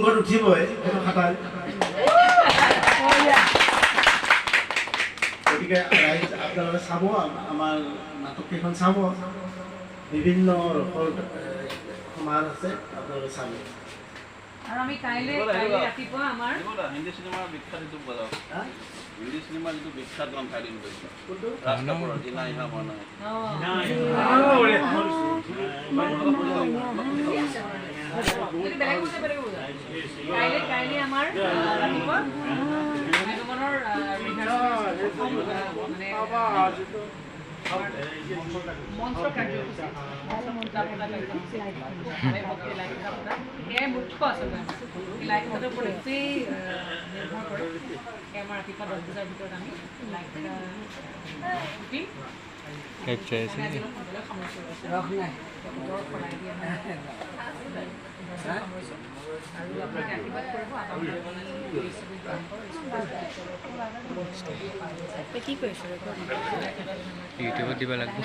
অংগত উঠিবই খাটাৰ গতিকে ৰাইজ আপোনালোকে চাব আমাৰ নাটককেইখন চাব বিভিন্ন ৰসৰ সমাজ আছে আপোনালোকে চাব আৰু আমি কাইলে ৰাতিপুৱা আমাৰ হিন্দী চিনেমাৰ বিখ্যাত এইটো বজাও হিন্দী চিনেমাৰ যিটো বিখ্যাত গান খাই দিম ৰাষ্ট্ৰপৰৰ দিনা ইহা বনাই কাইলে আমাৰ ৰাতিপুৱা মন্ত্ৰ কাৰ্যসূচী মুখ্য আচলতে লাইটৰ ওপৰত গোটেই নিৰ্ভৰ কৰে আমাৰ ৰাতিপুৱা 10 বজাৰ ভিতৰত আমি লাইট উঠিম আৰু আপোনাক আশীৰ্বাদ কৰিব কি কৰিছে ইউটিউবত দিব লাগিব